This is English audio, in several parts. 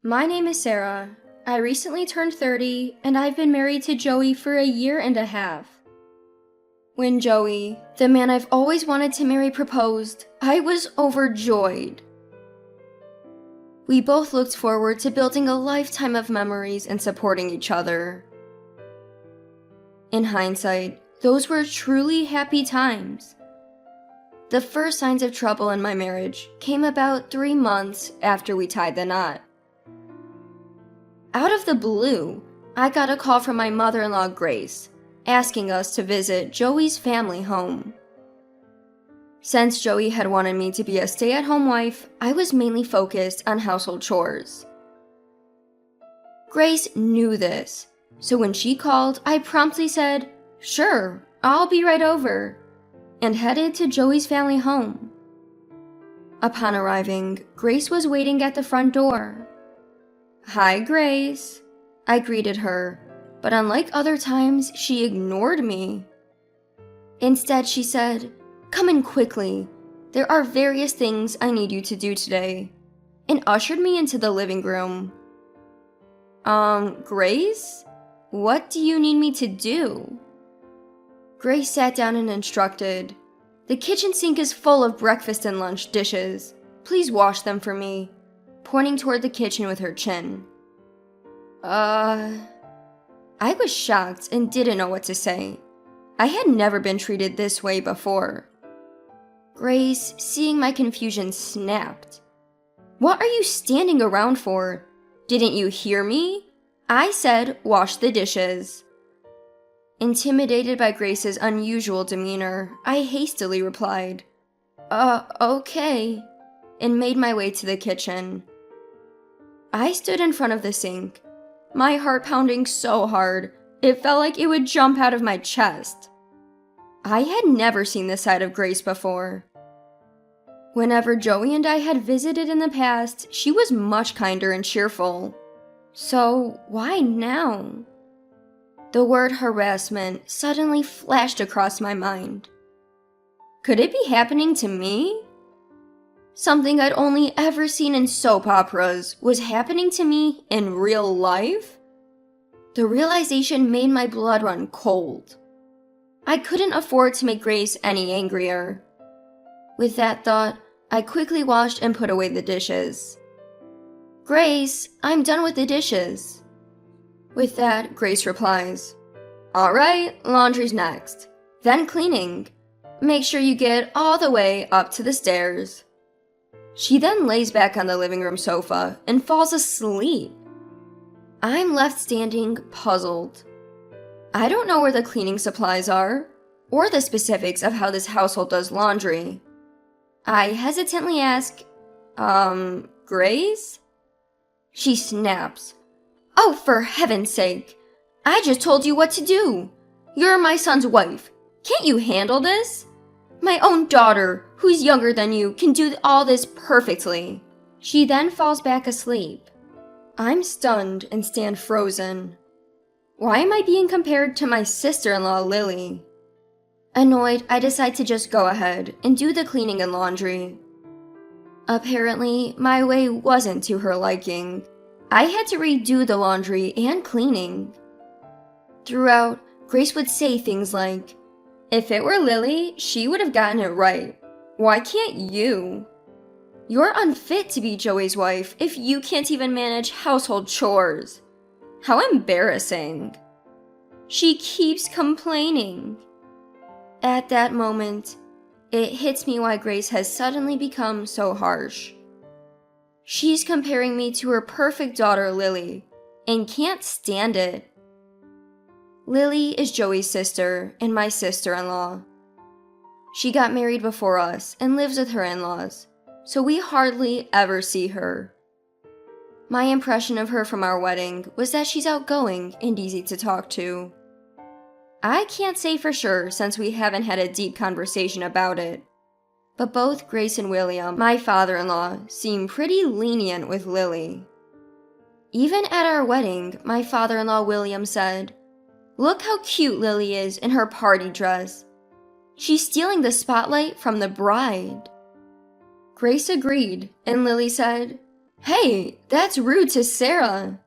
My name is Sarah. I recently turned 30, and I've been married to Joey for a year and a half. When Joey, the man I've always wanted to marry, proposed, I was overjoyed. We both looked forward to building a lifetime of memories and supporting each other. In hindsight, those were truly happy times. The first signs of trouble in my marriage came about 3 months after we tied the knot. Out of the blue, I got a call from my mother-in-law, Grace, asking us to visit Joey's family home. Since Joey had wanted me to be a stay-at-home wife, I was mainly focused on household chores. Grace knew this, so when she called, I promptly said, "Sure, I'll be right over," and headed to Joey's family home. Upon arriving, Grace was waiting at the front door. "Hi, Grace," I greeted her, but unlike other times, she ignored me. Instead, she said, "Come in quickly. There are various things I need you to do today," and ushered me into the living room. Grace? What do you need me to do?" Grace sat down and instructed, "The kitchen sink is full of breakfast and lunch dishes. Please wash them for me," pointing toward the kitchen with her chin. I was shocked and didn't know what to say. I had never been treated this way before. Grace, seeing my confusion, snapped. "What are you standing around for? Didn't you hear me? I said wash the dishes." Intimidated by Grace's unusual demeanor, I hastily replied, Okay," and made my way to the kitchen. I stood in front of the sink, my heart pounding so hard, it felt like it would jump out of my chest. I had never seen this side of Grace before. Whenever Joey and I had visited in the past, she was much kinder and cheerful. So why now? The word harassment suddenly flashed across my mind. Could it be happening to me? Something I'd only ever seen in soap operas was happening to me in real life? The realization made my blood run cold. I couldn't afford to make Grace any angrier. With that thought, I quickly washed and put away the dishes. "Grace, I'm done with the dishes." With that, Grace replies, "All right, laundry's next. Then cleaning. Make sure you get all the way up to the stairs." She then lays back on the living room sofa and falls asleep. I'm left standing, puzzled. I don't know where the cleaning supplies are, or the specifics of how this household does laundry. I hesitantly ask, Grace? She snaps, "Oh, for heaven's sake! I just told you what to do. You're my son's wife. Can't you handle this? My own daughter, who's younger than you, can do all this perfectly." She then falls back asleep. I'm stunned and stand frozen. Why am I being compared to my sister-in-law, Lily? Annoyed, I decide to just go ahead and do the cleaning and laundry. Apparently, my way wasn't to her liking. I had to redo the laundry and cleaning. Throughout, Grace would say things like, "If it were Lily, she would have gotten it right. Why can't you? You're unfit to be Joey's wife if you can't even manage household chores. How embarrassing." She keeps complaining. At that moment, it hits me why Grace has suddenly become so harsh. She's comparing me to her perfect daughter, Lily, and can't stand it. Lily is Joey's sister and my sister-in-law. She got married before us and lives with her in-laws, so we hardly ever see her. My impression of her from our wedding was that she's outgoing and easy to talk to. I can't say for sure since we haven't had a deep conversation about it, but both Grace and William, my father-in-law, seem pretty lenient with Lily. Even at our wedding, my father-in-law William said, "Look how cute Lily is in her party dress. She's stealing the spotlight from the bride." Grace agreed, and Lily said, Hey, that's rude to Sarah.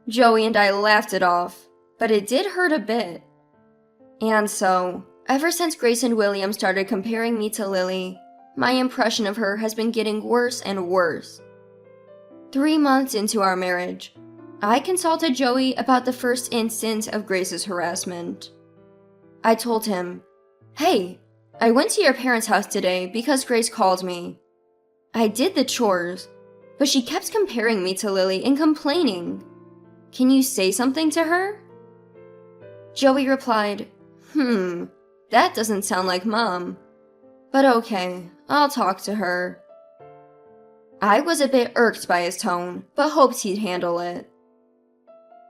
Joey and I laughed it off, but it did hurt a bit. And so, ever since Grace and William started comparing me to Lily, my impression of her has been getting worse and worse. 3 months into our marriage, I consulted Joey about the first instance of Grace's harassment. I told him, "Hey, I went to your parents' house today because Grace called me. I did the chores, but she kept comparing me to Lily and complaining. Can you say something to her?" Joey replied, that doesn't sound like Mom. But okay, I'll talk to her. I was a bit irked by his tone, but hoped he'd handle it.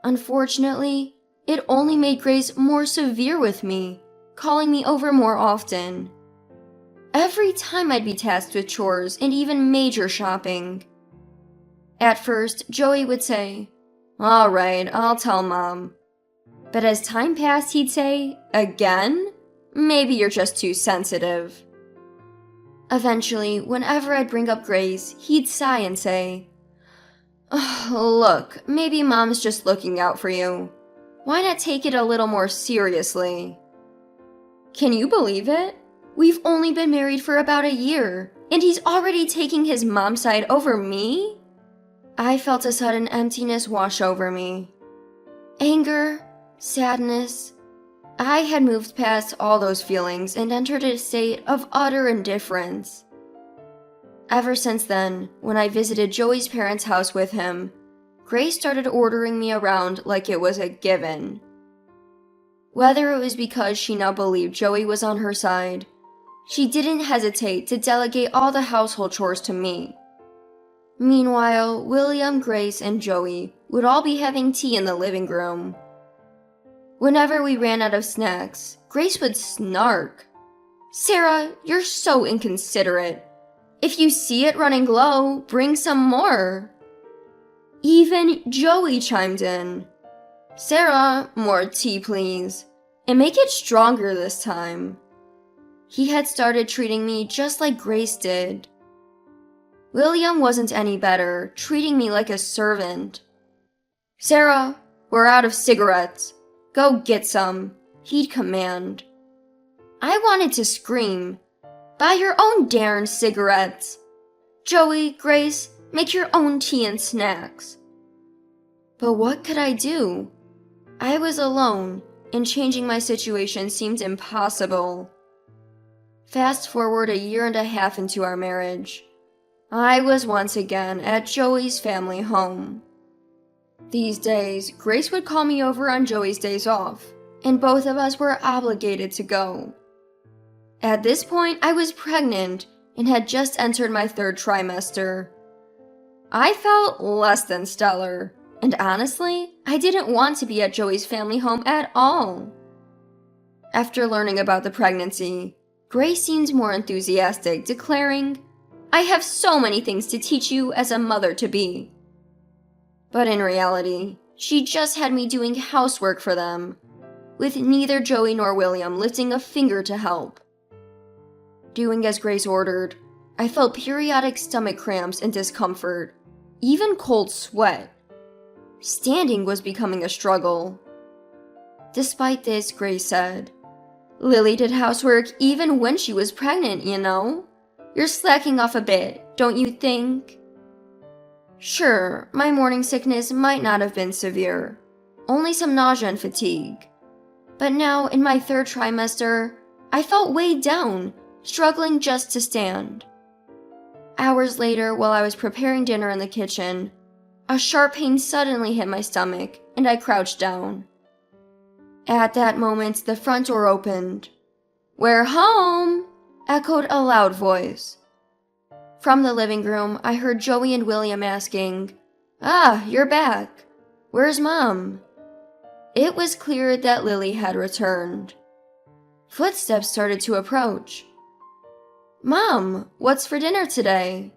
Unfortunately, it only made Grace more severe with me, calling me over more often. Every time I'd be tasked with chores and even major shopping. At first, Joey would say, "All right, I'll tell Mom." But as time passed, he'd say, "Again? Maybe you're just too sensitive." Eventually, whenever I'd bring up Grace, he'd sigh and say, "Look, maybe Mom's just looking out for you. Why not take it a little more seriously?" Can you believe it? We've only been married for about a year, and he's already taking his mom's side over me? I felt a sudden emptiness wash over me. Anger, sadness. I had moved past all those feelings and entered a state of utter indifference. Ever since then, when I visited Joey's parents' house with him, Grace started ordering me around like it was a given. Whether it was because she now believed Joey was on her side, she didn't hesitate to delegate all the household chores to me. Meanwhile, William, Grace, and Joey would all be having tea in the living room. Whenever we ran out of snacks, Grace would snark. "Sarah, you're so inconsiderate. If you see it running low, bring some more." Even Joey chimed in. "Sarah, more tea please. And make it stronger this time." He had started treating me just like Grace did. William wasn't any better, treating me like a servant. "Sarah, we're out of cigarettes. Go get some," he'd command. I wanted to scream, "Buy your own darn cigarettes. Joey, Grace, make your own tea and snacks." But what could I do? I was alone, and changing my situation seemed impossible. Fast forward a year and a half into our marriage. I was once again at Joey's family home. These days, Grace would call me over on Joey's days off, and both of us were obligated to go. At this point, I was pregnant and had just entered my 3rd trimester. I felt less than stellar, and honestly, I didn't want to be at Joey's family home at all. After learning about the pregnancy, Grace seemed more enthusiastic, declaring, "I have so many things to teach you as a mother-to-be." But in reality, she just had me doing housework for them, with neither Joey nor William lifting a finger to help. Doing as Grace ordered, I felt periodic stomach cramps and discomfort, even cold sweat. Standing was becoming a struggle. Despite this, Grace said, "Lily did housework even when she was pregnant, you know? You're slacking off a bit, don't you think?" Sure, my morning sickness might not have been severe, only some nausea and fatigue. But now, in my 3rd trimester, I felt weighed down, struggling just to stand. Hours later, while I was preparing dinner in the kitchen, a sharp pain suddenly hit my stomach, and I crouched down. At that moment, the front door opened. "We're home!" echoed a loud voice. From the living room, I heard Joey and William asking, "Ah, you're back. Where's Mom?" It was clear that Lily had returned. Footsteps started to approach. "Mom, what's for dinner today?"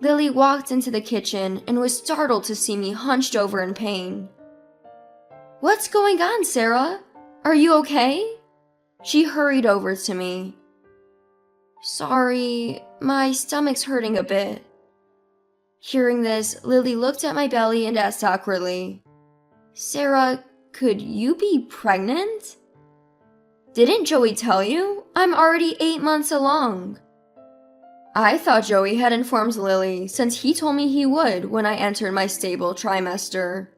Lily walked into the kitchen and was startled to see me hunched over in pain. "What's going on, Sarah? Are you okay?" She hurried over to me. "Sorry, my stomach's hurting a bit." Hearing this, Lily looked at my belly and asked awkwardly, Sarah, could you be pregnant? Didn't Joey tell you? I'm already 8 months along. I thought Joey had informed Lily since he told me he would when I entered my stable trimester.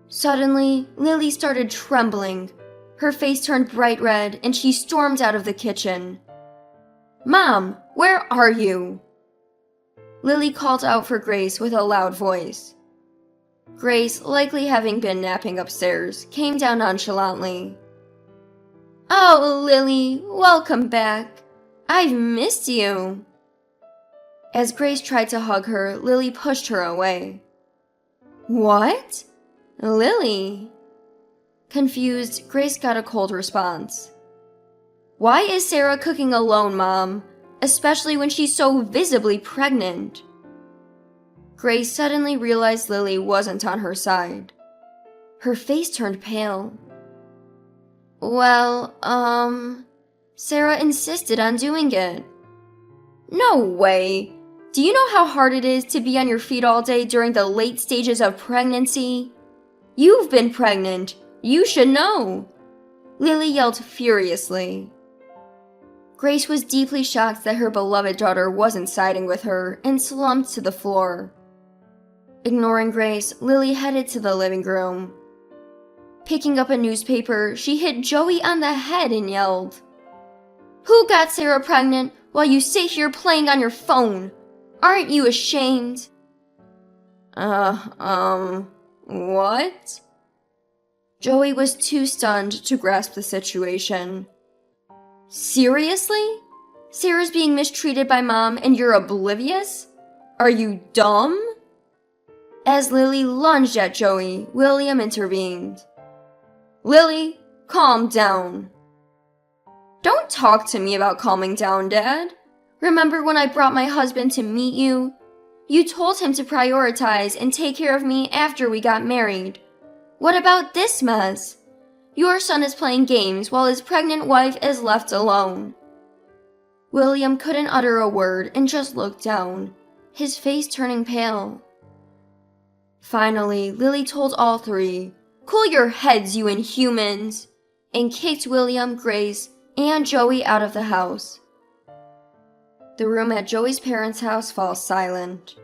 Suddenly, Lily started trembling. Her face turned bright red and she stormed out of the kitchen. Mom, where are you? Lily called out for Grace with a loud voice. Grace, likely having been napping upstairs, came down nonchalantly. Oh, Lily, welcome back. I've missed you. As Grace tried to hug her, Lily pushed her away. What? Lily? Confused, Grace got a cold response. Why is Sarah cooking alone, Mom? Especially when she's so visibly pregnant. Grace suddenly realized Lily wasn't on her side. Her face turned pale. Well, Sarah insisted on doing it. No way! Do you know how hard it is to be on your feet all day during the late stages of pregnancy? You've been pregnant. You should know. Lily yelled furiously. Grace was deeply shocked that her beloved daughter wasn't siding with her and slumped to the floor. Ignoring Grace, Lily headed to the living room. Picking up a newspaper, she hit Joey on the head and yelled, Who got Sarah pregnant while you sit here playing on your phone? Aren't you ashamed? What? Joey was too stunned to grasp the situation. Seriously? Sarah's being mistreated by Mom and you're oblivious? Are you dumb? As Lily lunged at Joey, William intervened. Lily, calm down. Don't talk to me about calming down, Dad. Remember when I brought my husband to meet you? You told him to prioritize and take care of me after we got married. What about this mess? Your son is playing games while his pregnant wife is left alone. William couldn't utter a word and just looked down, his face turning pale. Finally, Lily told all three, Cool your heads, you inhumans, and kicked William, Grace, and Joey out of the house. The room at Joey's parents' house falls silent.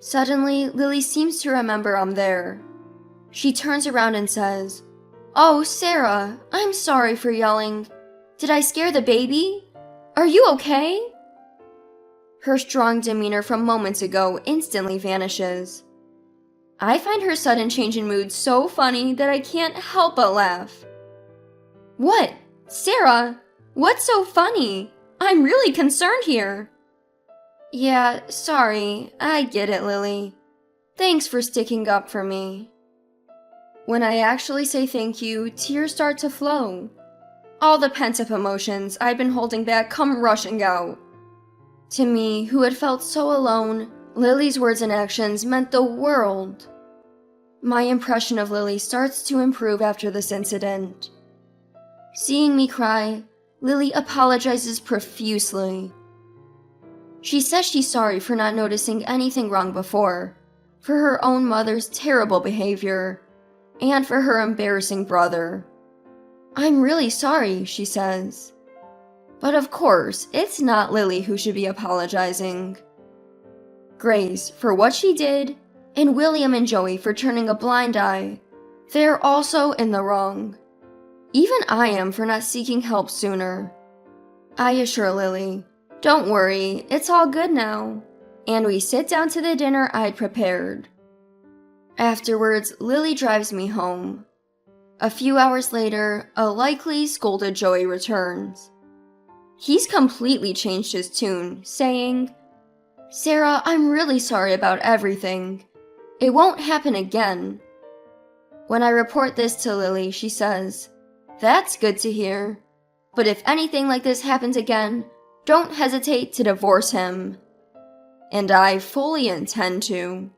Suddenly, Lily seems to remember I'm there. She turns around and says, Oh, Sarah, I'm sorry for yelling. Did I scare the baby? Are you okay? Her strong demeanor from moments ago instantly vanishes. I find her sudden change in mood so funny that I can't help but laugh. What? Sarah? What's so funny? I'm really concerned here. Yeah, sorry. I get it, Lily. Thanks for sticking up for me. When I actually say thank you, tears start to flow. All the pent-up emotions I'd been holding back come rushing out. To me, who had felt so alone, Lily's words and actions meant the world. My impression of Lily starts to improve after this incident. Seeing me cry, Lily apologizes profusely. She says she's sorry for not noticing anything wrong before, for her own mother's terrible behavior, and for her embarrassing brother. I'm really sorry, she says. But of course, it's not Lily who should be apologizing. Grace for what she did, and William and Joey for turning a blind eye. They're also in the wrong. Even I am for not seeking help sooner. I assure Lily, don't worry, it's all good now. And we sit down to the dinner I'd prepared. Afterwards, Lily drives me home. A few hours later, a likely scolded Joey returns. He's completely changed his tune, saying, Sarah, I'm really sorry about everything. It won't happen again. When I report this to Lily, she says, That's good to hear. But if anything like this happens again, don't hesitate to divorce him. And I fully intend to.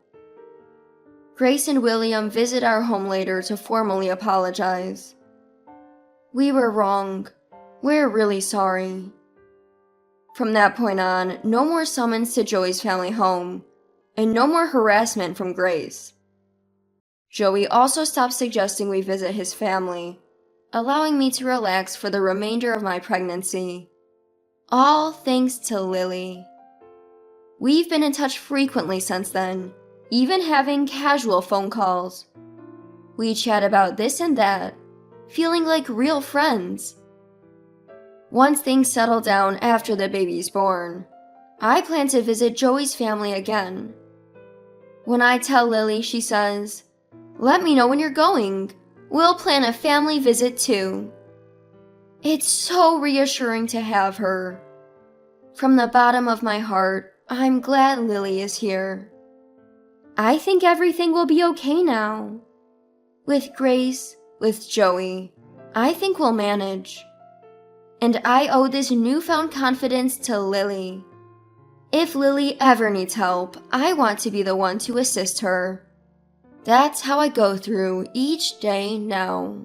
Grace and William visit our home later to formally apologize. We were wrong. We're really sorry. From that point on, no more summons to Joey's family home, and no more harassment from Grace. Joey also stopped suggesting we visit his family, allowing me to relax for the remainder of my pregnancy. All thanks to Lily. We've been in touch frequently since then, even having casual phone calls. We chat about this and that, feeling like real friends. Once things settle down after the baby's born, I plan to visit Joey's family again. When I tell Lily, she says, "Let me know when you're going. We'll plan a family visit too." It's so reassuring to have her. From the bottom of my heart, I'm glad Lily is here. I think everything will be okay now. With Grace, with Joey, I think we'll manage. And I owe this newfound confidence to Lily. If Lily ever needs help, I want to be the one to assist her. That's how I go through each day now.